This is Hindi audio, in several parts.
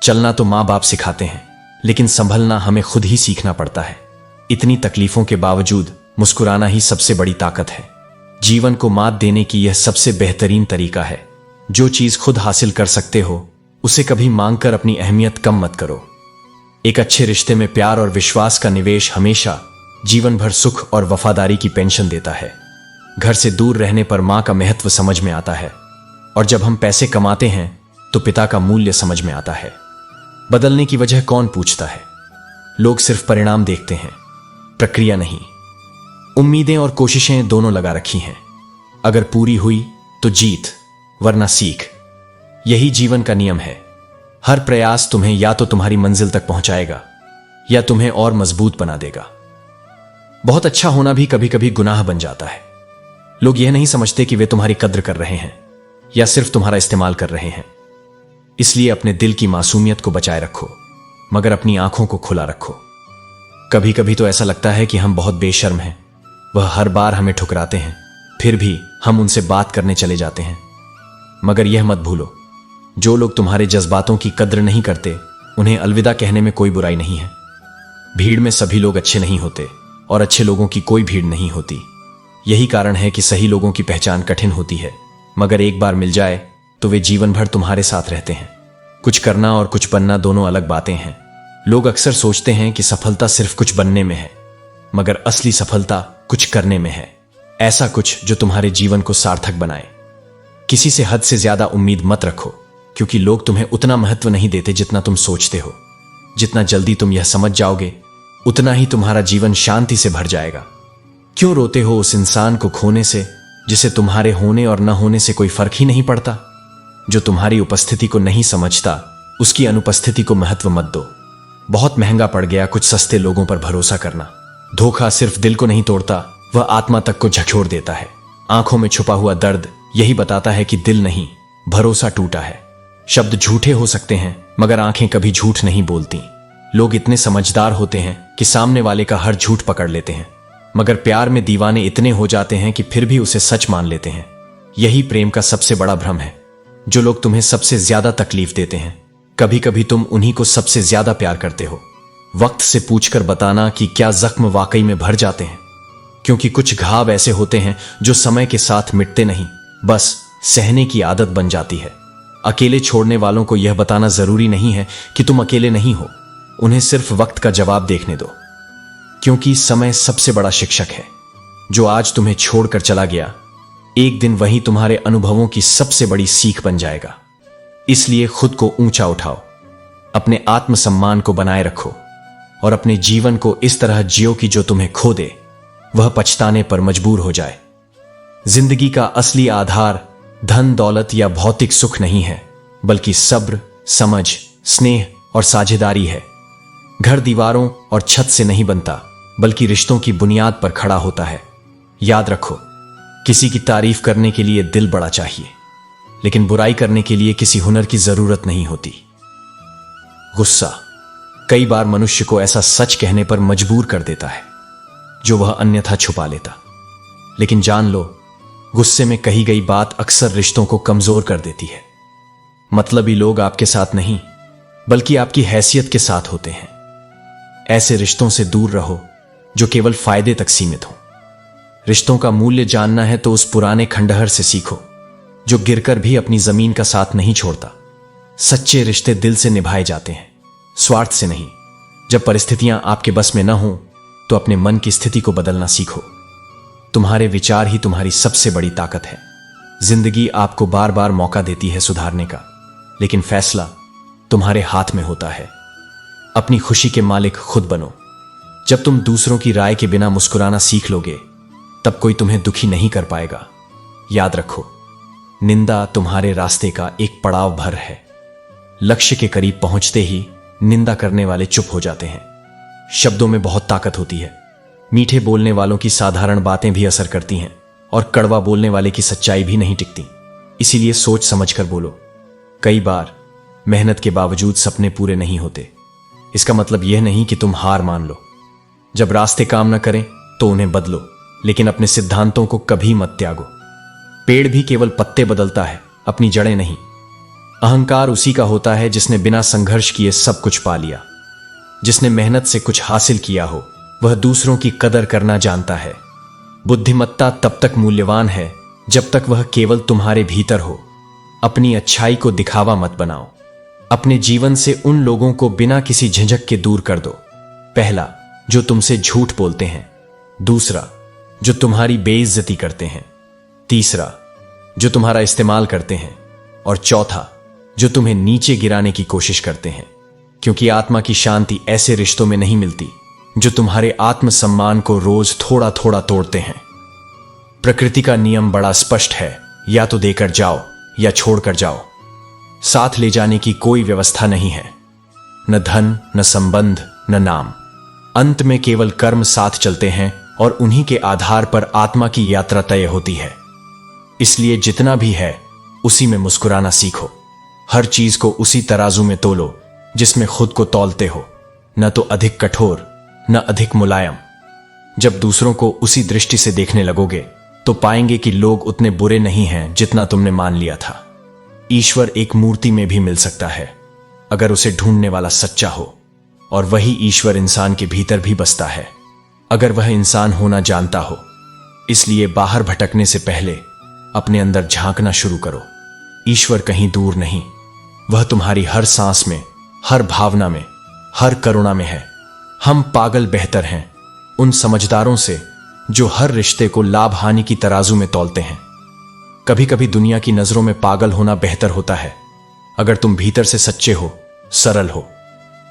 चलना तो माँ बाप सिखाते हैं, लेकिन संभलना हमें खुद ही सीखना पड़ता है। इतनी तकलीफों के बावजूद मुस्कुराना ही सबसे बड़ी ताकत है। जीवन को मात देने की यह सबसे बेहतरीन तरीका है। जो चीज खुद हासिल कर सकते हो उसे कभी मांगकर अपनी अहमियत कम मत करो। एक अच्छे रिश्ते में प्यार और विश्वास का निवेश हमेशा जीवन भर सुख और वफादारी की पेंशन देता है। घर से दूर रहने पर मां का महत्व समझ में आता है, और जब हम पैसे कमाते हैं तो पिता का मूल्य समझ में आता है। बदलने की वजह कौन पूछता है? लोग सिर्फ परिणाम देखते हैं, प्रक्रिया नहीं। उम्मीदें और कोशिशें दोनों लगा रखी हैं। अगर पूरी हुई तो जीत, वरना सीख। यही जीवन का नियम है। हर प्रयास तुम्हें या तो तुम्हारी मंजिल तक पहुंचाएगा या तुम्हें और मजबूत बना देगा। बहुत अच्छा होना भी कभी कभी गुनाह बन जाता है। लोग यह नहीं समझते कि वे तुम्हारी कद्र कर रहे हैं या सिर्फ तुम्हारा इस्तेमाल कर रहे हैं। इसलिए अपने दिल की मासूमियत को बचाए रखो, मगर अपनी आंखों को खुला रखो। कभी कभी तो ऐसा लगता है कि हम बहुत बेशर्म हैं। वह हर बार हमें ठुकराते हैं, फिर भी हम उनसे बात करने चले जाते हैं। मगर यह मत भूलो, जो लोग तुम्हारे जज्बातों की कद्र नहीं करते उन्हें अलविदा कहने में कोई बुराई नहीं है। भीड़ में सभी लोग अच्छे नहीं होते और अच्छे लोगों की कोई भीड़ नहीं होती। यही कारण है कि सही लोगों की पहचान कठिन होती है, मगर एक बार मिल जाए तो वे जीवन भर तुम्हारे साथ रहते हैं। कुछ करना और कुछ बनना दोनों अलग बातें हैं। लोग अक्सर सोचते हैं कि सफलता सिर्फ कुछ बनने में है, मगर असली सफलता कुछ करने में है। ऐसा कुछ जो तुम्हारे जीवन को सार्थक बनाए। किसी से हद से ज्यादा उम्मीद मत रखो, क्योंकि लोग तुम्हें उतना महत्व नहीं देते जितना तुम सोचते हो। जितना जल्दी तुम यह समझ जाओगे उतना ही तुम्हारा जीवन शांति से भर जाएगा। क्यों रोते हो उस इंसान को खोने से जिसे तुम्हारे होने और न होने से कोई फर्क ही नहीं पड़ता? जो तुम्हारी उपस्थिति को नहीं समझता उसकी अनुपस्थिति को महत्व मत दो। बहुत महंगा पड़ गया कुछ सस्ते लोगों पर भरोसा करना। धोखा सिर्फ दिल को नहीं तोड़ता, वह आत्मा तक को झकझोर देता है। आंखों में छुपा हुआ दर्द यही बताता है कि दिल नहीं, भरोसा टूटा है। शब्द झूठे हो सकते हैं, मगर आंखें कभी झूठ नहीं बोलती। लोग इतने समझदार होते हैं कि सामने वाले का हर झूठ पकड़ लेते हैं, मगर प्यार में दीवाने इतने हो जाते हैं कि फिर भी उसे सच मान लेते हैं। यही प्रेम का सबसे बड़ा भ्रम है। जो लोग तुम्हें सबसे ज्यादा तकलीफ देते हैं, कभी कभी तुम उन्हीं को सबसे ज्यादा प्यार करते हो। वक्त से पूछकर बताना कि क्या जख्म वाकई में भर जाते हैं, क्योंकि कुछ घाव ऐसे होते हैं जो समय के साथ मिटते नहीं, बस सहने की आदत बन जाती है। अकेले छोड़ने वालों को यह बताना जरूरी नहीं है कि तुम अकेले नहीं हो। उन्हें सिर्फ वक्त का जवाब देखने दो, क्योंकि समय सबसे बड़ा शिक्षक है। जो आज तुम्हें छोड़कर चला गया, एक दिन वही तुम्हारे अनुभवों की सबसे बड़ी सीख बन जाएगा। इसलिए खुद को ऊंचा उठाओ, अपने आत्मसम्मान को बनाए रखो और अपने जीवन को इस तरह जियो कि जो तुम्हें खो दे वह पछताने पर मजबूर हो जाए। जिंदगी का असली आधार धन दौलत या भौतिक सुख नहीं है, बल्कि सब्र, समझ, स्नेह और साझेदारी है। घर दीवारों और छत से नहीं बनता, बल्कि रिश्तों की बुनियाद पर खड़ा होता है। याद रखो, किसी की तारीफ करने के लिए दिल बड़ा चाहिए, लेकिन बुराई करने के लिए किसी हुनर की जरूरत नहीं होती। गुस्सा कई बार मनुष्य को ऐसा सच कहने पर मजबूर कर देता है जो वह अन्यथा छुपा लेता। लेकिन जान लो, गुस्से में कही गई बात अक्सर रिश्तों को कमजोर कर देती है। मतलबी लोग आपके साथ नहीं, बल्कि आपकी हैसियत के साथ होते हैं। ऐसे रिश्तों से दूर रहो जो केवल फायदे तक सीमित हो। रिश्तों का मूल्य जानना है तो उस पुराने खंडहर से सीखो जो गिरकर भी अपनी जमीन का साथ नहीं छोड़ता। सच्चे रिश्ते दिल से निभाए जाते हैं, स्वार्थ से नहीं। जब परिस्थितियां आपके बस में न हो तो अपने मन की स्थिति को बदलना सीखो। तुम्हारे विचार ही तुम्हारी सबसे बड़ी ताकत है। जिंदगी आपको बार बार मौका देती है सुधारने का, लेकिन फैसला तुम्हारे हाथ में होता है। अपनी खुशी के मालिक खुद बनो। जब तुम दूसरों की राय के बिना मुस्कुराना सीख लोगे, तब कोई तुम्हें दुखी नहीं कर पाएगा। याद रखो, निंदा तुम्हारे रास्ते का एक पड़ाव भर है। लक्ष्य के करीब पहुंचते ही निंदा करने वाले चुप हो जाते हैं। शब्दों में बहुत ताकत होती है। मीठे बोलने वालों की साधारण बातें भी असर करती हैं, और कड़वा बोलने वाले की सच्चाई भी नहीं टिकती। इसीलिए सोच समझकर बोलो। कई बार मेहनत के बावजूद सपने पूरे नहीं होते। इसका मतलब यह नहीं कि तुम हार मान लो। जब रास्ते काम न करें तो उन्हें बदलो, लेकिन अपने सिद्धांतों को कभी मत त्यागो। पेड़ भी केवल पत्ते बदलता है, अपनी जड़ें नहीं। अहंकार उसी का होता है जिसने बिना संघर्ष किए सब कुछ पा लिया। जिसने मेहनत से कुछ हासिल किया हो वह दूसरों की कदर करना जानता है। बुद्धिमत्ता तब तक मूल्यवान है जब तक वह केवल तुम्हारे भीतर हो। अपनी अच्छाई को दिखावा मत बनाओ। अपने जीवन से उन लोगों को बिना किसी झिझक के दूर कर दो। पहला, जो तुमसे झूठ बोलते हैं। दूसरा, जो तुम्हारी बेइज्जती करते हैं। तीसरा, जो तुम्हारा इस्तेमाल करते हैं। और चौथा, जो तुम्हें नीचे गिराने की कोशिश करते हैं। क्योंकि आत्मा की शांति ऐसे रिश्तों में नहीं मिलती जो तुम्हारे आत्मसम्मान को रोज थोड़ा थोड़ा तोड़ते हैं। प्रकृति का नियम बड़ा स्पष्ट है, या तो देकर जाओ या छोड़कर जाओ। साथ ले जाने की कोई व्यवस्था नहीं है। न धन, न संबंध, न नाम। अंत में केवल कर्म साथ चलते हैं और उन्हीं के आधार पर आत्मा की यात्रा तय होती है। इसलिए जितना भी है उसी में मुस्कुराना सीखो। हर चीज को उसी तराजू में तोलो जिसमें खुद को तौलते हो, न तो अधिक कठोर न अधिक मुलायम। जब दूसरों को उसी दृष्टि से देखने लगोगे तो पाएंगे कि लोग उतने बुरे नहीं हैं जितना तुमने मान लिया था। ईश्वर एक मूर्ति में भी मिल सकता है अगर उसे ढूंढने वाला सच्चा हो, और वही ईश्वर इंसान के भीतर भी बसता है अगर वह इंसान होना जानता हो। इसलिए बाहर भटकने से पहले अपने अंदर झांकना शुरू करो। ईश्वर कहीं दूर नहीं, वह तुम्हारी हर सांस में, हर भावना में, हर करुणा में है। हम पागल बेहतर हैं उन समझदारों से जो हर रिश्ते को लाभ हानि की तराजू में तौलते हैं। कभी कभी दुनिया की नजरों में पागल होना बेहतर होता है अगर तुम भीतर से सच्चे हो, सरल हो।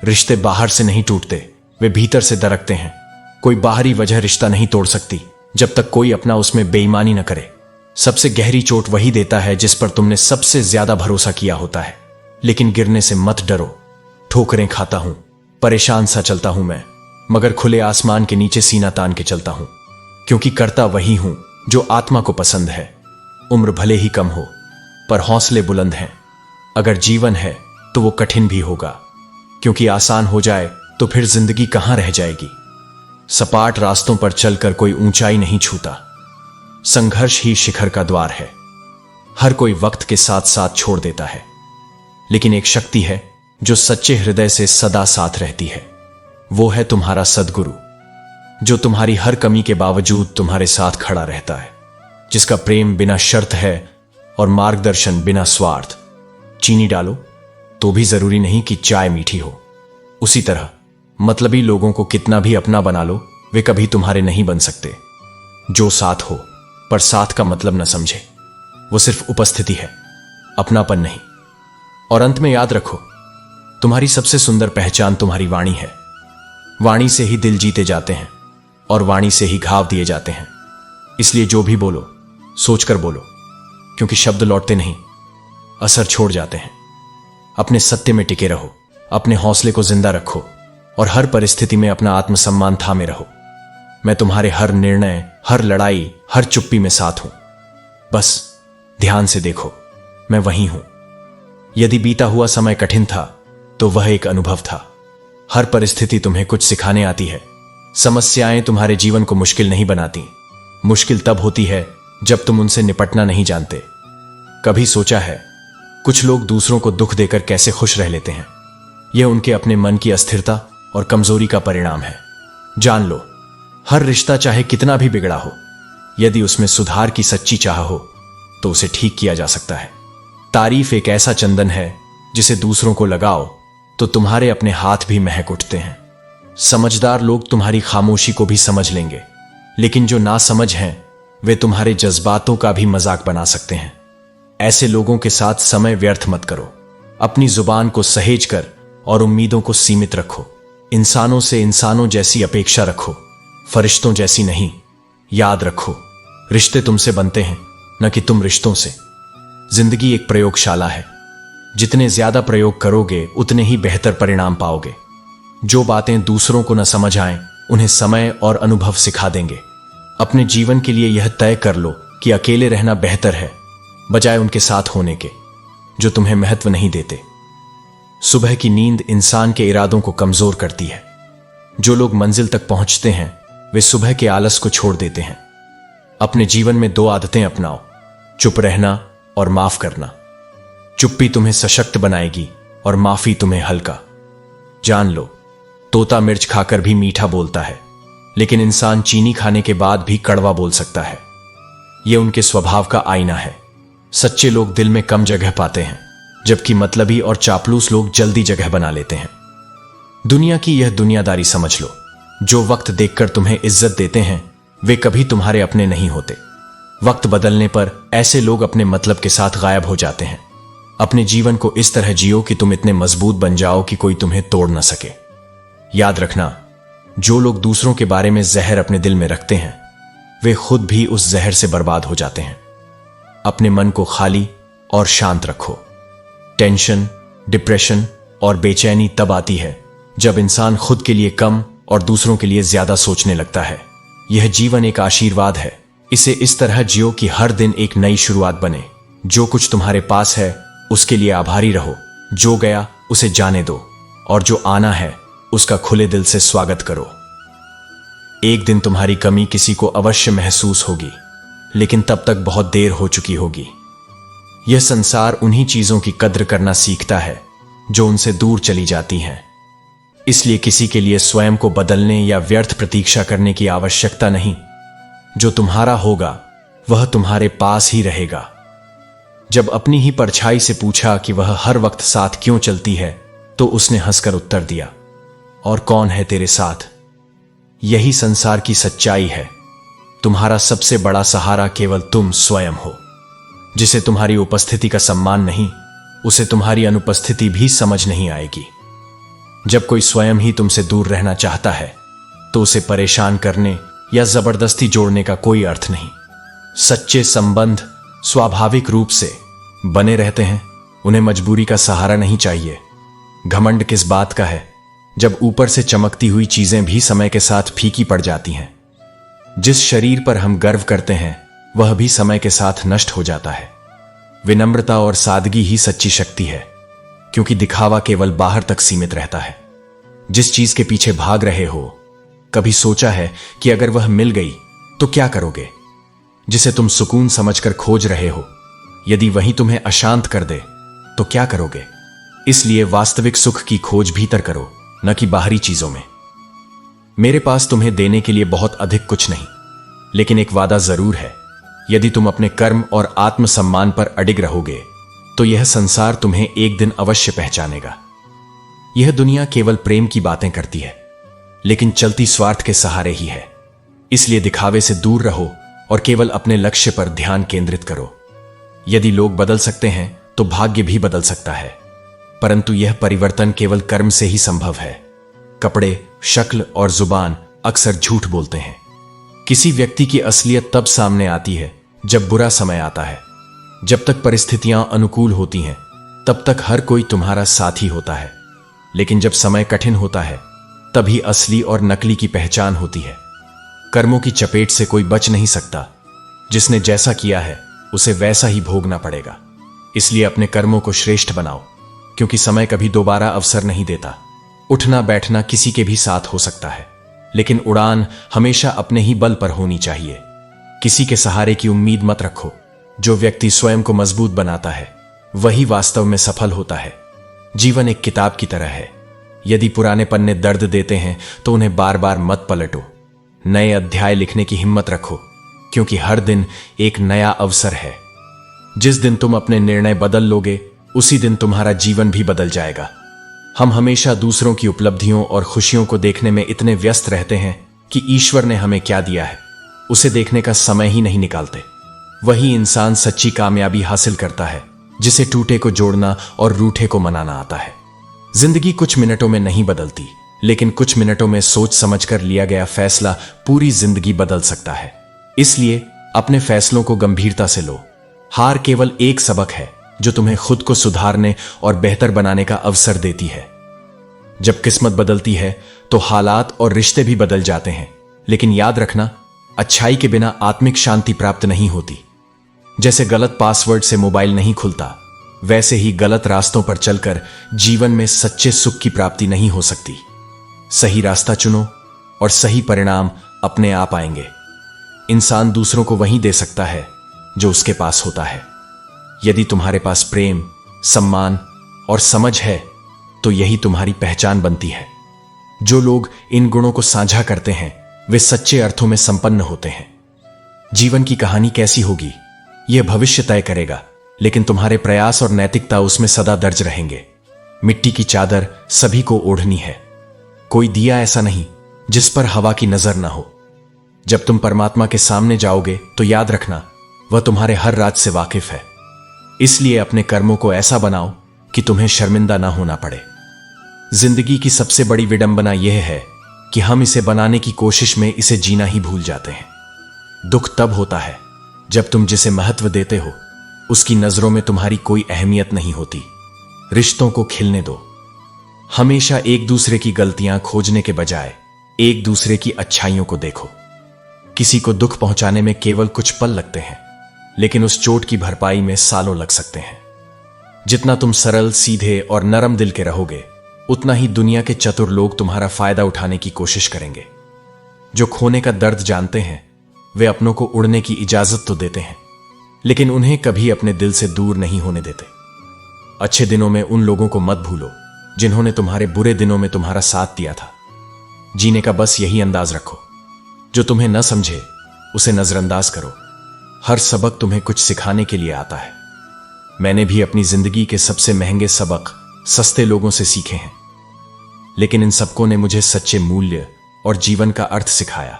रिश्ते बाहर से नहीं टूटते, वे भीतर से दरकते हैं। कोई बाहरी वजह रिश्ता नहीं तोड़ सकती जब तक कोई अपना उसमें बेईमानी न करे। सबसे गहरी चोट वही देता है जिस पर तुमने सबसे ज्यादा भरोसा किया होता है। लेकिन गिरने से मत डरो। ठोकरें खाता हूं, परेशान सा चलता हूं मैं, मगर खुले आसमान के नीचे सीना तान के चलता हूं, क्योंकि करता वही हूं जो आत्मा को पसंद है। उम्र भले ही कम हो पर हौसले बुलंद हैं। अगर जीवन है तो वो कठिन भी होगा, क्योंकि आसान हो जाए तो फिर जिंदगी कहां रह जाएगी। सपाट रास्तों पर चलकर कोई ऊंचाई नहीं छूता। संघर्ष ही शिखर का द्वार है। हर कोई वक्त के साथ साथ छोड़ देता है, लेकिन एक शक्ति है जो सच्चे हृदय से सदा साथ रहती है। वो है तुम्हारा सद्गुरु, जो तुम्हारी हर कमी के बावजूद तुम्हारे साथ खड़ा रहता है, जिसका प्रेम बिना शर्त है और मार्गदर्शन बिना स्वार्थ। चीनी डालो तो भी जरूरी नहीं कि चाय मीठी हो। उसी तरह मतलबी लोगों को कितना भी अपना बना लो, वे कभी तुम्हारे नहीं बन सकते। जो साथ हो पर साथ का मतलब न समझे, वो सिर्फ उपस्थिति है, अपनापन नहीं। और अंत में याद रखो, तुम्हारी सबसे सुंदर पहचान तुम्हारी वाणी है। वाणी से ही दिल जीते जाते हैं और वाणी से ही घाव दिए जाते हैं। इसलिए जो भी बोलो सोचकर बोलो, क्योंकि शब्द लौटते नहीं, असर छोड़ जाते हैं। अपने सत्य में टिके रहो, अपने हौसले को जिंदा रखो और हर परिस्थिति में अपना आत्मसम्मान थामे रहो। मैं तुम्हारे हर निर्णय, हर लड़ाई, हर चुप्पी में साथ हूं। बस ध्यान से देखो, मैं वहीं हूं। यदि बीता हुआ समय कठिन था तो वह एक अनुभव था। हर परिस्थिति तुम्हें कुछ सिखाने आती है। समस्याएं तुम्हारे जीवन को मुश्किल नहीं बनाती। मुश्किल तब होती है जब तुम उनसे निपटना नहीं जानते। कभी सोचा है कुछ लोग दूसरों को दुख देकर कैसे खुश रह लेते हैं? यह उनके अपने मन की अस्थिरता और कमजोरी का परिणाम है। जान लो, हर रिश्ता चाहे कितना भी बिगड़ा हो, यदि उसमें सुधार की सच्ची चाह हो तो उसे ठीक किया जा सकता है। तारीफ एक ऐसा चंदन है जिसे दूसरों को लगाओ तो तुम्हारे अपने हाथ भी महक उठते हैं। समझदार लोग तुम्हारी खामोशी को भी समझ लेंगे, लेकिन जो नासमझ हैं वे तुम्हारे जज्बातों का भी मजाक बना सकते हैं। ऐसे लोगों के साथ समय व्यर्थ मत करो। अपनी जुबान को सहेज कर और उम्मीदों को सीमित रखो। इंसानों से इंसानों जैसी अपेक्षा रखो, फरिश्तों जैसी नहीं। याद रखो, रिश्ते तुमसे बनते हैं, न कि तुम रिश्तों से। जिंदगी एक प्रयोगशाला है। जितने ज्यादा प्रयोग करोगे उतने ही बेहतर परिणाम पाओगे। जो बातें दूसरों को न समझ आए उन्हें समय और अनुभव सिखा देंगे। अपने जीवन के लिए यह तय कर लो कि अकेले रहना बेहतर है बजाय उनके साथ होने के जो तुम्हें महत्व नहीं देते। सुबह की नींद इंसान के इरादों को कमजोर करती है। जो लोग मंजिल तक पहुंचते हैं वे सुबह के आलस को छोड़ देते हैं। अपने जीवन में 2 आदतें अपनाओ, चुप रहना और माफ करना। चुप्पी तुम्हें सशक्त बनाएगी और माफी तुम्हें हल्का। जान लो, तोता मिर्च खाकर भी मीठा बोलता है, लेकिन इंसान चीनी खाने के बाद भी कड़वा बोल सकता है। यह उनके स्वभाव का आईना है। सच्चे लोग दिल में कम जगह पाते हैं, जबकि मतलबी और चापलूस लोग जल्दी जगह बना लेते हैं। दुनिया की यह दुनियादारी समझ लो, जो वक्त देखकर तुम्हें इज्जत देते हैं वे कभी तुम्हारे अपने नहीं होते। वक्त बदलने पर ऐसे लोग अपने मतलब के साथ गायब हो जाते हैं। अपने जीवन को इस तरह जियो कि तुम इतने मजबूत बन जाओ कि कोई तुम्हें तोड़ न सके। याद रखना, जो लोग दूसरों के बारे में जहर अपने दिल में रखते हैं वे खुद भी उस जहर से बर्बाद हो जाते हैं। अपने मन को खाली और शांत रखो। टेंशन, डिप्रेशन और बेचैनी तब आती है जब इंसान खुद के लिए कम और दूसरों के लिए ज्यादा सोचने लगता है। यह जीवन एक आशीर्वाद है, इसे इस तरह जियो कि हर दिन एक नई शुरुआत बने। जो कुछ तुम्हारे पास है उसके लिए आभारी रहो। जो गया उसे जाने दो और जो आना है उसका खुले दिल से स्वागत करो। एक दिन तुम्हारी कमी किसी को अवश्य महसूस होगी, लेकिन तब तक बहुत देर हो चुकी होगी। यह संसार उन्हीं चीजों की कद्र करना सीखता है जो उनसे दूर चली जाती हैं। इसलिए किसी के लिए स्वयं को बदलने या व्यर्थ प्रतीक्षा करने की आवश्यकता नहीं। जो तुम्हारा होगा वह तुम्हारे पास ही रहेगा। जब अपनी ही परछाई से पूछा कि वह हर वक्त साथ क्यों चलती है, तो उसने हंसकर उत्तर दिया, और कौन है तेरे साथ? यही संसार की सच्चाई है। तुम्हारा सबसे बड़ा सहारा केवल तुम स्वयं हो। जिसे तुम्हारी उपस्थिति का सम्मान नहीं, उसे तुम्हारी अनुपस्थिति भी समझ नहीं आएगी। जब कोई स्वयं ही तुमसे दूर रहना चाहता है तो उसे परेशान करने या जबरदस्ती जोड़ने का कोई अर्थ नहीं। सच्चे संबंध स्वाभाविक रूप से बने रहते हैं, उन्हें मजबूरी का सहारा नहीं चाहिए। घमंड किस बात का है जब ऊपर से चमकती हुई चीजें भी समय के साथ फीकी पड़ जाती हैं। जिस शरीर पर हम गर्व करते हैं वह भी समय के साथ नष्ट हो जाता है। विनम्रता और सादगी ही सच्ची शक्ति है, क्योंकि दिखावा केवल बाहर तक सीमित रहता है। जिस चीज के पीछे भाग रहे हो, कभी सोचा है कि अगर वह मिल गई तो क्या करोगे? जिसे तुम सुकून समझकर खोज रहे हो, यदि वही तुम्हें अशांत कर दे तो क्या करोगे? इसलिए वास्तविक सुख की खोज भीतर करो, न कि बाहरी चीजों में। मेरे पास तुम्हें देने के लिए बहुत अधिक कुछ नहीं, लेकिन एक वादा जरूर है। यदि तुम अपने कर्म और आत्मसम्मान पर अडिग रहोगे तो यह संसार तुम्हें एक दिन अवश्य पहचानेगा। यह दुनिया केवल प्रेम की बातें करती है, लेकिन चलती स्वार्थ के सहारे ही है। इसलिए दिखावे से दूर रहो और केवल अपने लक्ष्य पर ध्यान केंद्रित करो। यदि लोग बदल सकते हैं तो भाग्य भी बदल सकता है, परंतु यह परिवर्तन केवल कर्म से ही संभव है। कपड़े, शक्ल और जुबान अक्सर झूठ बोलते हैं। किसी व्यक्ति की असलियत तब सामने आती है जब बुरा समय आता है। जब तक परिस्थितियां अनुकूल होती हैं तब तक हर कोई तुम्हारा साथी होता है, लेकिन जब समय कठिन होता है तभी असली और नकली की पहचान होती है। कर्मों की चपेट से कोई बच नहीं सकता। जिसने जैसा किया है उसे वैसा ही भोगना पड़ेगा। इसलिए अपने कर्मों को श्रेष्ठ बनाओ, क्योंकि समय कभी दोबारा अवसर नहीं देता। उठना बैठना किसी के भी साथ हो सकता है, लेकिन उड़ान हमेशा अपने ही बल पर होनी चाहिए। किसी के सहारे की उम्मीद मत रखो। जो व्यक्ति स्वयं को मजबूत बनाता है वही वास्तव में सफल होता है। जीवन एक किताब की तरह है। यदि पुराने पन्ने दर्द देते हैं तो उन्हें बार बार मत पलटो। नए अध्याय लिखने की हिम्मत रखो, क्योंकि हर दिन एक नया अवसर है। जिस दिन तुम अपने निर्णय बदल लोगे उसी दिन तुम्हारा जीवन भी बदल जाएगा। हम हमेशा दूसरों की उपलब्धियों और खुशियों को देखने में इतने व्यस्त रहते हैं कि ईश्वर ने हमें क्या दिया है उसे देखने का समय ही नहीं निकालते। वही इंसान सच्ची कामयाबी हासिल करता है जिसे टूटे को जोड़ना और रूठे को मनाना आता है। जिंदगी कुछ मिनटों में नहीं बदलती, लेकिन कुछ मिनटों में सोच समझकर लिया गया फैसला पूरी जिंदगी बदल सकता है। इसलिए अपने फैसलों को गंभीरता से लो। हार केवल एक सबक है जो तुम्हें खुद को सुधारने और बेहतर बनाने का अवसर देती है। जब किस्मत बदलती है तो हालात और रिश्ते भी बदल जाते हैं, लेकिन याद रखना, अच्छाई के बिना आत्मिक शांति प्राप्त नहीं होती। जैसे गलत पासवर्ड से मोबाइल नहीं खुलता, वैसे ही गलत रास्तों पर चलकर जीवन में सच्चे सुख की प्राप्ति नहीं हो सकती। सही रास्ता चुनो और सही परिणाम अपने आप आएंगे। इंसान दूसरों को वही दे सकता है जो उसके पास होता है। यदि तुम्हारे पास प्रेम, सम्मान और समझ है तो यही तुम्हारी पहचान बनती है। जो लोग इन गुणों को साझा करते हैं वे सच्चे अर्थों में संपन्न होते हैं। जीवन की कहानी कैसी होगी यह भविष्य तय करेगा, लेकिन तुम्हारे प्रयास और नैतिकता उसमें सदा दर्ज रहेंगे। मिट्टी की चादर सभी को ओढ़नी है। कोई दिया ऐसा नहीं जिस पर हवा की नजर ना हो। जब तुम परमात्मा के सामने जाओगे तो याद रखना वह तुम्हारे हर राज से वाकिफ है। इसलिए अपने कर्मों को ऐसा बनाओ कि तुम्हें शर्मिंदा ना होना पड़े। जिंदगी की सबसे बड़ी विडंबना यह है कि हम इसे बनाने की कोशिश में इसे जीना ही भूल जाते हैं। दुख तब होता है जब तुम जिसे महत्व देते हो उसकी नजरों में तुम्हारी कोई अहमियत नहीं होती। रिश्तों को खिलने दो। हमेशा एक दूसरे की गलतियां खोजने के बजाय एक दूसरे की अच्छाइयों को देखो। किसी को दुख पहुंचाने में केवल कुछ पल लगते हैं, लेकिन उस चोट की भरपाई में सालों लग सकते हैं। जितना तुम सरल, सीधे और नरम दिल के रहोगे उतना ही दुनिया के चतुर लोग तुम्हारा फायदा उठाने की कोशिश करेंगे। जो खोने का दर्द जानते हैं वे अपनों को उड़ने की इजाजत तो देते हैं, लेकिन उन्हें कभी अपने दिल से दूर नहीं होने देते। अच्छे दिनों में उन लोगों को मत भूलो जिन्होंने तुम्हारे बुरे दिनों में तुम्हारा साथ दिया था। जीने का बस यही अंदाज रखो। जो तुम्हें न समझे उसे नजरअंदाज करो। हर सबक तुम्हें कुछ सिखाने के लिए आता है। मैंने भी अपनी जिंदगी के सबसे महंगे सबक सस्ते लोगों से सीखे हैं, लेकिन इन सबकों ने मुझे सच्चे मूल्य और जीवन का अर्थ सिखाया।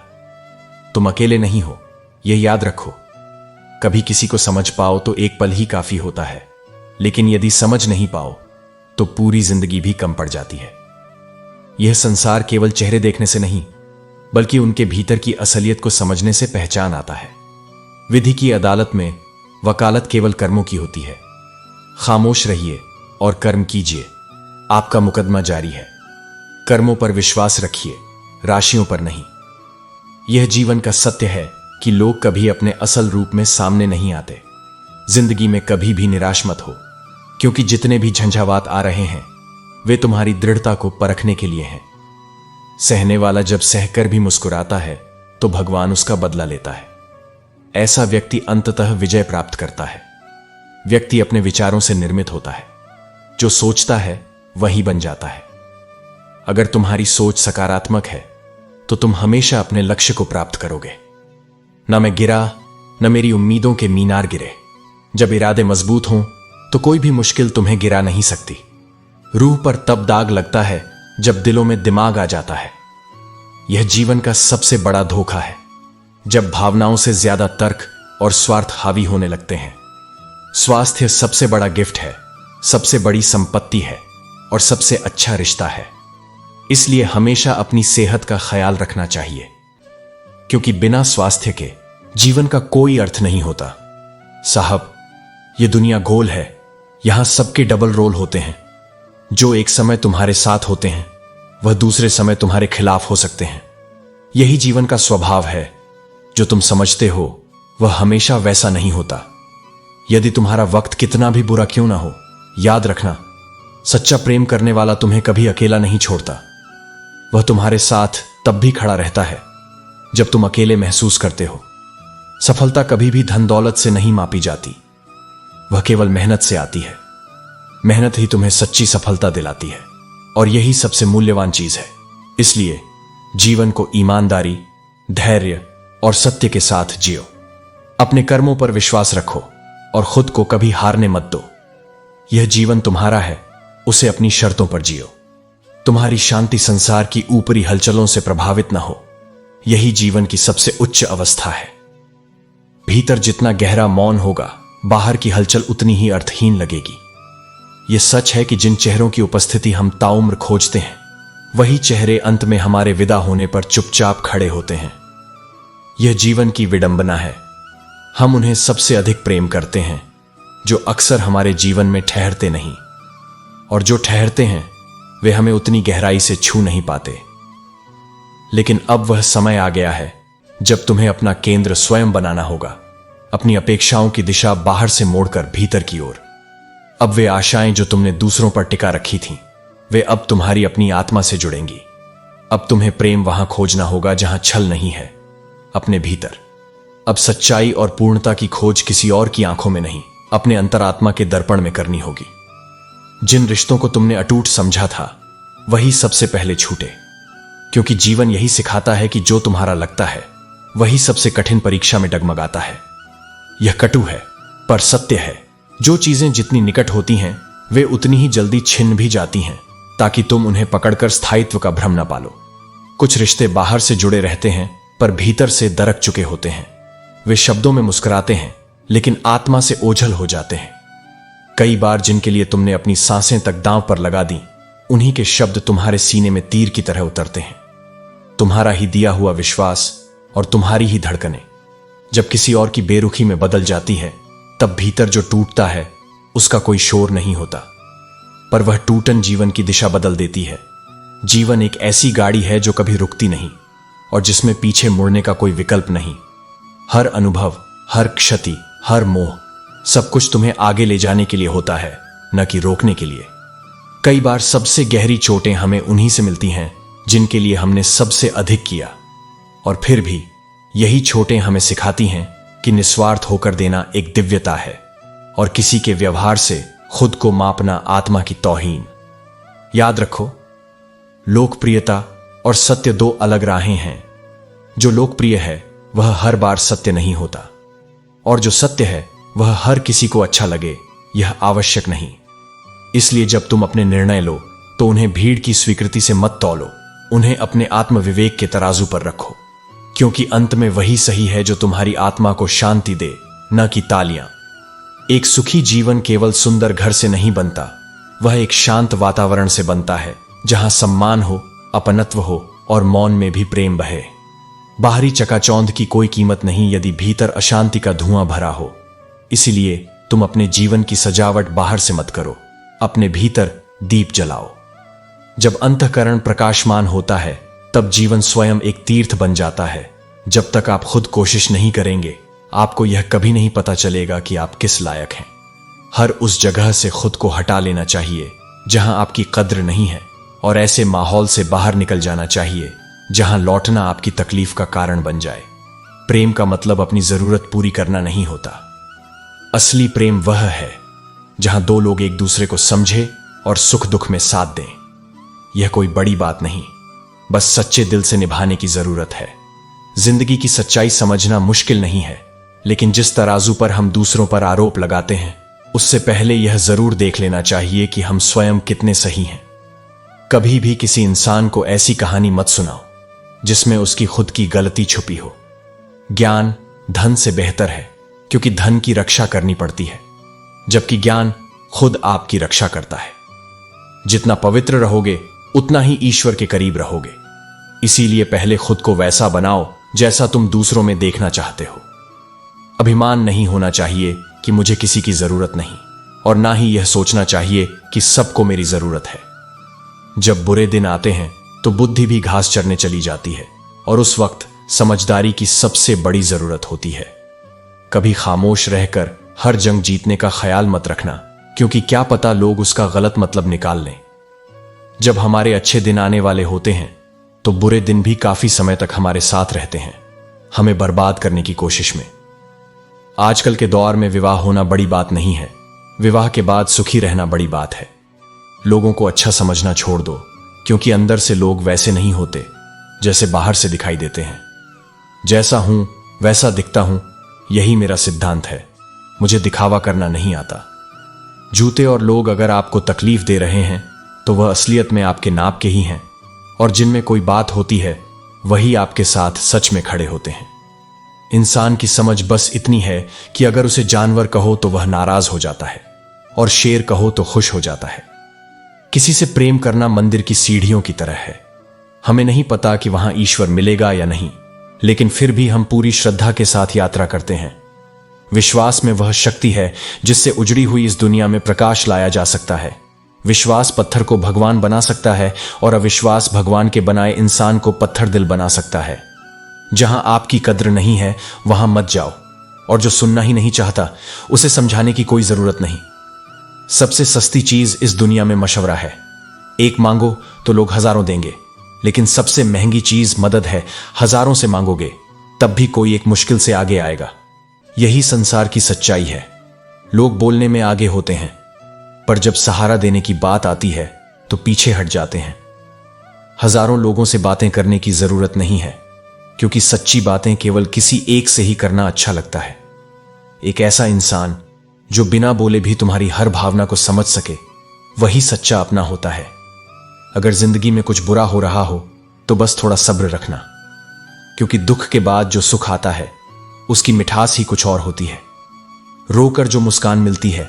तुम अकेले नहीं हो, यह याद रखो। कभी किसी को समझ पाओ तो एक पल ही काफी होता है, लेकिन यदि समझ नहीं पाओ तो पूरी जिंदगी भी कम पड़ जाती है। यह संसार केवल चेहरे देखने से नहीं बल्कि उनके भीतर की असलियत को समझने से पहचान आता है। विधि की अदालत में वकालत केवल कर्मों की होती है। खामोश रहिए और कर्म कीजिए। आपका मुकदमा जारी है। कर्मों पर विश्वास रखिए, राशियों पर नहीं। यह जीवन का सत्य है कि लोग कभी अपने असल रूप में सामने नहीं आते। जिंदगी में कभी भी निराश मत हो, क्योंकि जितने भी झंझावात आ रहे हैं वे तुम्हारी दृढ़ता को परखने के लिए हैं। सहने वाला जब सहकर भी मुस्कुराता है तो भगवान उसका बदला लेता है। ऐसा व्यक्ति अंततः विजय प्राप्त करता है। व्यक्ति अपने विचारों से निर्मित होता है। जो सोचता है वही बन जाता है। अगर तुम्हारी सोच सकारात्मक है तो तुम हमेशा अपने लक्ष्य को प्राप्त करोगे। न मैं गिरा, न मेरी उम्मीदों के मीनार गिरे। जब इरादे मजबूत हों तो कोई भी मुश्किल तुम्हें गिरा नहीं सकती। रूह पर तब दाग लगता है जब दिलों में दिमाग आ जाता है। यह जीवन का सबसे बड़ा धोखा है, जब भावनाओं से ज्यादा तर्क और स्वार्थ हावी होने लगते हैं। स्वास्थ्य सबसे बड़ा गिफ्ट है, सबसे बड़ी संपत्ति है और सबसे अच्छा रिश्ता है। इसलिए हमेशा अपनी सेहत का ख्याल रखना चाहिए, क्योंकि बिना स्वास्थ्य के जीवन का कोई अर्थ नहीं होता। साहब, यह दुनिया गोल है। यहां सबके डबल रोल होते हैं। जो एक समय तुम्हारे साथ होते हैं वह दूसरे समय तुम्हारे खिलाफ हो सकते हैं। यही जीवन का स्वभाव है। जो तुम समझते हो वह हमेशा वैसा नहीं होता। यदि तुम्हारा वक्त कितना भी बुरा क्यों ना हो, याद रखना, सच्चा प्रेम करने वाला तुम्हें कभी अकेला नहीं छोड़ता। वह तुम्हारे साथ तब भी खड़ा रहता है जब तुम अकेले महसूस करते हो। सफलता कभी भी धन दौलत से नहीं मापी जाती, वह केवल मेहनत से आती है। मेहनत ही तुम्हें सच्ची सफलता दिलाती है और यही सबसे मूल्यवान चीज है। इसलिए जीवन को ईमानदारी, धैर्य और सत्य के साथ जियो। अपने कर्मों पर विश्वास रखो और खुद को कभी हारने मत दो। यह जीवन तुम्हारा है, उसे अपनी शर्तों पर जियो। तुम्हारी शांति संसार की ऊपरी हलचलों से प्रभावित ना हो, यही जीवन की सबसे उच्च अवस्था है। भीतर जितना गहरा मौन होगा, बाहर की हलचल उतनी ही अर्थहीन लगेगी। यह सच है कि जिन चेहरों की उपस्थिति हम ताउम्र खोजते हैं, वही चेहरे अंत में हमारे विदा होने पर चुपचाप खड़े होते हैं। यह जीवन की विडंबना है। हम उन्हें सबसे अधिक प्रेम करते हैं जो अक्सर हमारे जीवन में ठहरते नहीं, और जो ठहरते हैं वे हमें उतनी गहराई से छू नहीं पाते। लेकिन अब वह समय आ गया है जब तुम्हें अपना केंद्र स्वयं बनाना होगा, अपनी अपेक्षाओं की दिशा बाहर से मोड़कर भीतर की ओर। अब वे आशाएं जो तुमने दूसरों पर टिका रखी थीं, वे अब तुम्हारी अपनी आत्मा से जुड़ेंगी। अब तुम्हें प्रेम वहां खोजना होगा जहां छल नहीं है, अपने भीतर। अब सच्चाई और पूर्णता की खोज किसी और की आंखों में नहीं, अपने अंतरात्मा के दर्पण में करनी होगी। जिन रिश्तों को तुमने अटूट समझा था वही सबसे पहले छूटे, क्योंकि जीवन यही सिखाता है कि जो तुम्हारा लगता है वही सबसे कठिन परीक्षा में डगमगाता है। यह कटु है पर सत्य है। जो चीजें जितनी निकट होती हैं वे उतनी ही जल्दी छिन भी जाती हैं, ताकि तुम उन्हें पकड़कर स्थायित्व का भ्रम न पालो। कुछ रिश्ते बाहर से जुड़े रहते हैं पर भीतर से दरक चुके होते हैं। वे शब्दों में मुस्कुराते हैं लेकिन आत्मा से ओझल हो जाते हैं। कई बार जिनके लिए तुमने अपनी सांसें तक दांव पर लगा दी, उन्हीं के शब्द तुम्हारे सीने में तीर की तरह उतरते हैं। तुम्हारा ही दिया हुआ विश्वास और तुम्हारी ही धड़कनें जब किसी और की बेरुखी में बदल जाती है, तब भीतर जो टूटता है उसका कोई शोर नहीं होता, पर वह टूटन जीवन की दिशा बदल देती है। जीवन एक ऐसी गाड़ी है जो कभी रुकती नहीं और जिसमें पीछे मुड़ने का कोई विकल्प नहीं। हर अनुभव, हर क्षति, हर मोह, सब कुछ तुम्हें आगे ले जाने के लिए होता है, न कि रोकने के लिए। कई बार सबसे गहरी चोटें हमें उन्हीं से मिलती हैं जिनके लिए हमने सबसे अधिक किया, और फिर भी यही चोटें हमें सिखाती हैं कि निस्वार्थ होकर देना एक दिव्यता है और किसी के व्यवहार से खुद को मापना आत्मा की तौहीन। याद रखो, लोकप्रियता और सत्य दो अलग राहें हैं। जो लोकप्रिय है वह हर बार सत्य नहीं होता, और जो सत्य है वह हर किसी को अच्छा लगे यह आवश्यक नहीं। इसलिए जब तुम अपने निर्णय लो तो उन्हें भीड़ की स्वीकृति से मत तौलो, उन्हें अपने आत्म विवेक के तराजू पर रखो, क्योंकि अंत में वही सही है जो तुम्हारी आत्मा को शांति दे, न कि तालियां। एक सुखी जीवन केवल सुंदर घर से नहीं बनता, वह एक शांत वातावरण से बनता है जहां सम्मान हो, अपनत्व हो और मौन में भी प्रेम बहे। बाहरी चकाचौंध की कोई कीमत नहीं यदि भीतर अशांति का धुआं भरा हो। इसीलिए तुम अपने जीवन की सजावट बाहर से मत करो, अपने भीतर दीप जलाओ। जब अंतःकरण प्रकाशमान होता है तब जीवन स्वयं एक तीर्थ बन जाता है। जब तक आप खुद कोशिश नहीं करेंगे, आपको यह कभी नहीं पता चलेगा कि आप किस लायक हैं। हर उस जगह से खुद को हटा लेना चाहिए जहां आपकी कद्र नहीं है, और ऐसे माहौल से बाहर निकल जाना चाहिए जहां लौटना आपकी तकलीफ का कारण बन जाए। प्रेम का मतलब अपनी जरूरत पूरी करना नहीं होता। असली प्रेम वह है जहां दो लोग एक दूसरे को समझे और सुख दुख में साथ दें। यह कोई बड़ी बात नहीं, बस सच्चे दिल से निभाने की जरूरत है। जिंदगी की सच्चाई समझना मुश्किल नहीं है, लेकिन जिस तराजू पर हम दूसरों पर आरोप लगाते हैं उससे पहले यह जरूर देख लेना चाहिए कि हम स्वयं कितने सही हैं। कभी भी किसी इंसान को ऐसी कहानी मत सुनाओ जिसमें उसकी खुद की गलती छुपी हो। ज्ञान धन से बेहतर है, क्योंकि धन की रक्षा करनी पड़ती है, जबकि ज्ञान खुद आपकी रक्षा करता है। जितना पवित्र रहोगे उतना ही ईश्वर के करीब रहोगे। इसीलिए पहले खुद को वैसा बनाओ जैसा तुम दूसरों में देखना चाहते हो। अभिमान नहीं होना चाहिए कि मुझे किसी की जरूरत नहीं, और ना ही यह सोचना चाहिए कि सबको मेरी जरूरत है। जब बुरे दिन आते हैं तो बुद्धि भी घास चरने चली जाती है, और उस वक्त समझदारी की सबसे बड़ी जरूरत होती है। कभी खामोश रहकर हर जंग जीतने का ख्याल मत रखना, क्योंकि क्या पता लोग उसका गलत मतलब निकाल लें। जब हमारे अच्छे दिन आने वाले होते हैं तो बुरे दिन भी काफी समय तक हमारे साथ रहते हैं, हमें बर्बाद करने की कोशिश में। आजकल के दौर में विवाह होना बड़ी बात नहीं है, विवाह के बाद सुखी रहना बड़ी बात है। लोगों को अच्छा समझना छोड़ दो, क्योंकि अंदर से लोग वैसे नहीं होते जैसे बाहर से दिखाई देते हैं। जैसा हूं वैसा दिखता हूं, यही मेरा सिद्धांत है। मुझे दिखावा करना नहीं आता। जूते और लोग अगर आपको तकलीफ दे रहे हैं तो वह असलियत में आपके नाप के ही हैं, और जिनमें कोई बात होती है वही आपके साथ सच में खड़े होते हैं। इंसान की समझ बस इतनी है कि अगर उसे जानवर कहो तो वह नाराज हो जाता है, और शेर कहो तो खुश हो जाता है। किसी से प्रेम करना मंदिर की सीढ़ियों की तरह है। हमें नहीं पता कि वहां ईश्वर मिलेगा या नहीं, लेकिन फिर भी हम पूरी श्रद्धा के साथ यात्रा करते हैं। विश्वास में वह शक्ति है जिससे उजड़ी हुई इस दुनिया में प्रकाश लाया जा सकता है। विश्वास पत्थर को भगवान बना सकता है, और अविश्वास भगवान के बनाए इंसान को पत्थर दिल बना सकता है। जहां आपकी कद्र नहीं है वहां मत जाओ, और जो सुनना ही नहीं चाहता उसे समझाने की कोई जरूरत नहीं। सबसे सस्ती चीज इस दुनिया में मशवरा है। एक मांगो तो लोग हजारों देंगे, लेकिन सबसे महंगी चीज मदद है। हजारों से मांगोगे तब भी कोई एक मुश्किल से आगे आएगा। यही संसार की सच्चाई है। लोग बोलने में आगे होते हैं, पर जब सहारा देने की बात आती है तो पीछे हट जाते हैं। हजारों लोगों से बातें करने की जरूरत नहीं है, क्योंकि सच्ची बातें केवल किसी एक से ही करना अच्छा लगता है। एक ऐसा इंसान जो बिना बोले भी तुम्हारी हर भावना को समझ सके, वही सच्चा अपना होता है। अगर जिंदगी में कुछ बुरा हो रहा हो तो बस थोड़ा सब्र रखना, क्योंकि दुख के बाद जो सुख आता है उसकी मिठास ही कुछ और होती है। रोकर जो मुस्कान मिलती है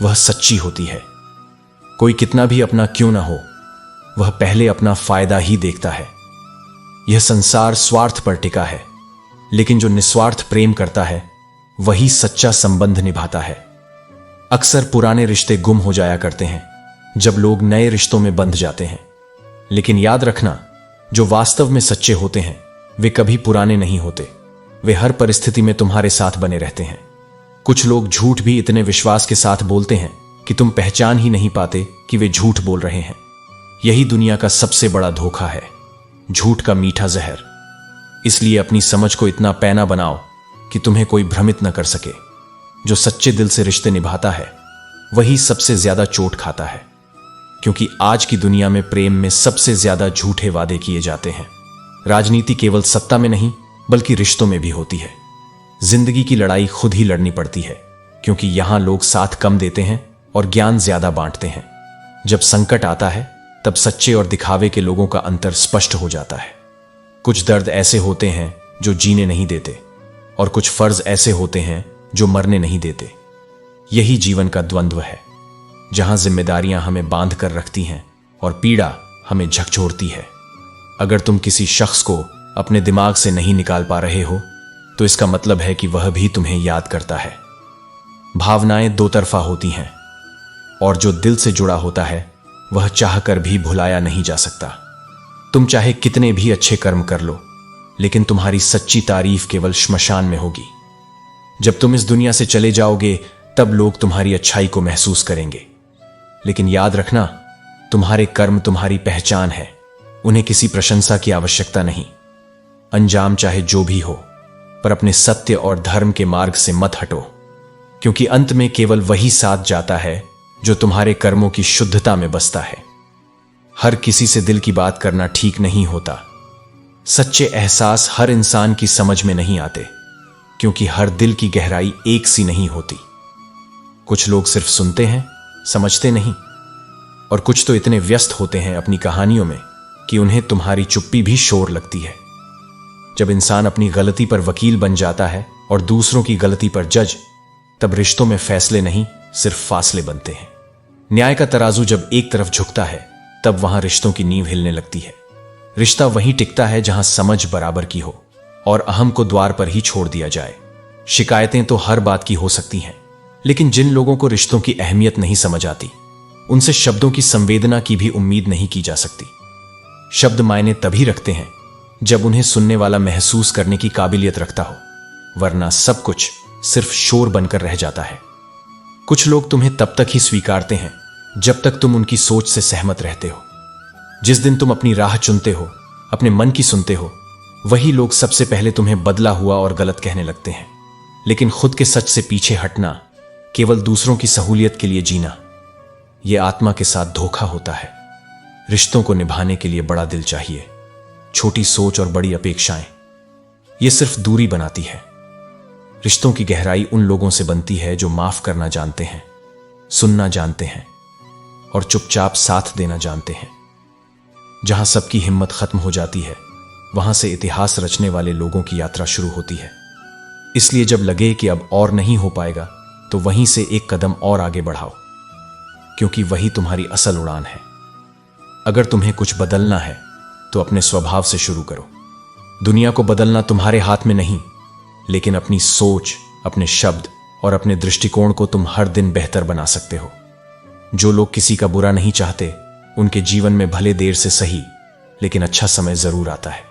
वह सच्ची होती है। कोई कितना भी अपना क्यों ना हो, वह पहले अपना फायदा ही देखता है। यह संसार स्वार्थ पर टिका है, लेकिन जो निस्वार्थ प्रेम करता है वही सच्चा संबंध निभाता है। अक्सर पुराने रिश्ते गुम हो जाया करते हैं जब लोग नए रिश्तों में बंध जाते हैं, लेकिन याद रखना, जो वास्तव में सच्चे होते हैं वे कभी पुराने नहीं होते। वे हर परिस्थिति में तुम्हारे साथ बने रहते हैं। कुछ लोग झूठ भी इतने विश्वास के साथ बोलते हैं कि तुम पहचान ही नहीं पाते कि वे झूठ बोल रहे हैं। यही दुनिया का सबसे बड़ा धोखा है, झूठ का मीठा जहर। इसलिए अपनी समझ को इतना पैना बनाओ कि तुम्हें कोई भ्रमित न कर सके। जो सच्चे दिल से रिश्ते निभाता है वही सबसे ज्यादा चोट खाता है, क्योंकि आज की दुनिया में प्रेम में सबसे ज्यादा झूठे वादे किए जाते हैं। राजनीति केवल सत्ता में नहीं बल्कि रिश्तों में भी होती है। जिंदगी की लड़ाई खुद ही लड़नी पड़ती है, क्योंकि यहां लोग साथ कम देते हैं और ज्ञान ज्यादा बांटते हैं। जब संकट आता है तब सच्चे और दिखावे के लोगों का अंतर स्पष्ट हो जाता है। कुछ दर्द ऐसे होते हैं जो जीने नहीं देते, और कुछ फर्ज ऐसे होते हैं जो मरने नहीं देते। यही जीवन का द्वंद्व है, जहां जिम्मेदारियां हमें बांध कर रखती हैं और पीड़ा हमें झकझोरती है। अगर तुम किसी शख्स को अपने दिमाग से नहीं निकाल पा रहे हो तो इसका मतलब है कि वह भी तुम्हें याद करता है। भावनाएं दो तरफा होती हैं, और जो दिल से जुड़ा होता है वह चाहकर भी भुलाया नहीं जा सकता। तुम चाहे कितने भी अच्छे कर्म कर लो, लेकिन तुम्हारी सच्ची तारीफ केवल श्मशान में होगी। जब तुम इस दुनिया से चले जाओगे तब लोग तुम्हारी अच्छाई को महसूस करेंगे, लेकिन याद रखना, तुम्हारे कर्म तुम्हारी पहचान है। उन्हें किसी प्रशंसा की आवश्यकता नहीं। अंजाम चाहे जो भी हो, पर अपने सत्य और धर्म के मार्ग से मत हटो, क्योंकि अंत में केवल वही साथ जाता है जो तुम्हारे कर्मों की शुद्धता में बसता है। हर किसी से दिल की बात करना ठीक नहीं होता। सच्चे एहसास हर इंसान की समझ में नहीं आते, क्योंकि हर दिल की गहराई एक सी नहीं होती। कुछ लोग सिर्फ सुनते हैं, समझते नहीं, और कुछ तो इतने व्यस्त होते हैं अपनी कहानियों में कि उन्हें तुम्हारी चुप्पी भी शोर लगती है। जब इंसान अपनी गलती पर वकील बन जाता है और दूसरों की गलती पर जज, तब रिश्तों में फैसले नहीं सिर्फ फासले बनते हैं। न्याय का तराजू जब एक तरफ झुकता है तब वहां रिश्तों की नींव हिलने लगती है। रिश्ता वहीं टिकता है जहां समझ बराबर की हो और अहम को द्वार पर ही छोड़ दिया जाए। शिकायतें तो हर बात की हो सकती हैं, लेकिन जिन लोगों को रिश्तों की अहमियत नहीं समझ आती, उनसे शब्दों की संवेदना की भी उम्मीद नहीं की जा सकती। शब्द मायने तभी रखते हैं जब उन्हें सुनने वाला महसूस करने की काबिलियत रखता हो, वरना सब कुछ सिर्फ शोर बनकर रह जाता है। कुछ लोग तुम्हें तब तक ही स्वीकारते हैं जब तक तुम उनकी सोच से सहमत रहते हो। जिस दिन तुम अपनी राह चुनते हो, अपने मन की सुनते हो, वही लोग सबसे पहले तुम्हें बदला हुआ और गलत कहने लगते हैं। लेकिन खुद के सच से पीछे हटना, केवल दूसरों की सहूलियत के लिए जीना, यह आत्मा के साथ धोखा होता है। रिश्तों को निभाने के लिए बड़ा दिल चाहिए, छोटी सोच और बड़ी अपेक्षाएं ये सिर्फ दूरी बनाती है। रिश्तों की गहराई उन लोगों से बनती है जो माफ करना जानते हैं, सुनना जानते हैं और चुपचाप साथ देना जानते हैं। जहां सबकी हिम्मत खत्म हो जाती है, वहां से इतिहास रचने वाले लोगों की यात्रा शुरू होती है। इसलिए जब लगे कि अब और नहीं हो पाएगा, तो वहीं से एक कदम और आगे बढ़ाओ, क्योंकि वही तुम्हारी असल उड़ान है। अगर तुम्हें कुछ बदलना है तो अपने स्वभाव से शुरू करो। दुनिया को बदलना तुम्हारे हाथ में नहीं, लेकिन अपनी सोच, अपने शब्द और अपने दृष्टिकोण को तुम हर दिन बेहतर बना सकते हो। जो लोग किसी का बुरा नहीं चाहते, उनके जीवन में भले देर से सही, लेकिन अच्छा समय जरूर आता है,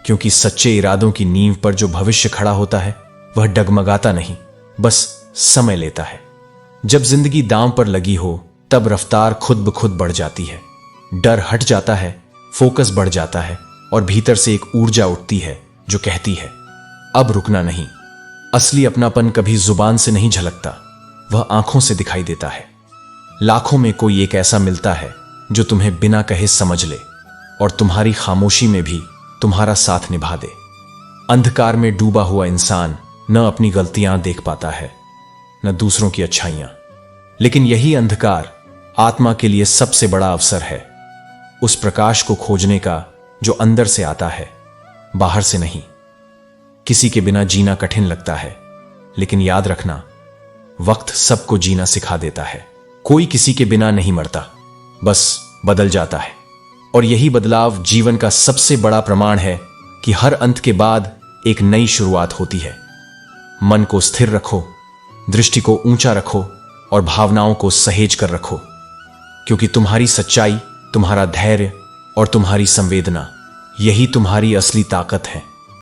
क्योंकि सच्चे इरादों की नींव पर जो भविष्य खड़ा होता है वह डगमगाता नहीं, बस समय लेता है। जब जिंदगी दांव पर लगी हो तब रफ्तार खुद ब खुद बढ़ जाती है, डर हट जाता है, फोकस बढ़ जाता है और भीतर से एक ऊर्जा उठती है जो कहती है अब रुकना नहीं। असली अपनापन कभी जुबान से नहीं झलकता, वह आंखों से दिखाई देता है। लाखों में कोई एक ऐसा मिलता है जो तुम्हें बिना कहे समझ ले और तुम्हारी खामोशी में भी तुम्हारा साथ निभा दे। अंधकार में डूबा हुआ इंसान न अपनी गलतियां देख पाता है, न दूसरों की अच्छाइयां, लेकिन यही अंधकार आत्मा के लिए सबसे बड़ा अवसर है, उस प्रकाश को खोजने का जो अंदर से आता है, बाहर से नहीं। किसी के बिना जीना कठिन लगता है, लेकिन याद रखना, वक्त सबको जीना सिखा देता है। कोई किसी के बिना नहीं मरता, बस बदल जाता है। और यही बदलाव जीवन का सबसे बड़ा प्रमाण है कि हर अंत के बाद एक नई शुरुआत होती है। मन को स्थिर रखो, दृष्टि को ऊंचा रखो और भावनाओं को सहेज कर रखो, क्योंकि तुम्हारी सच्चाई, तुम्हारा धैर्य और तुम्हारी संवेदना, यही तुम्हारी असली ताकत है।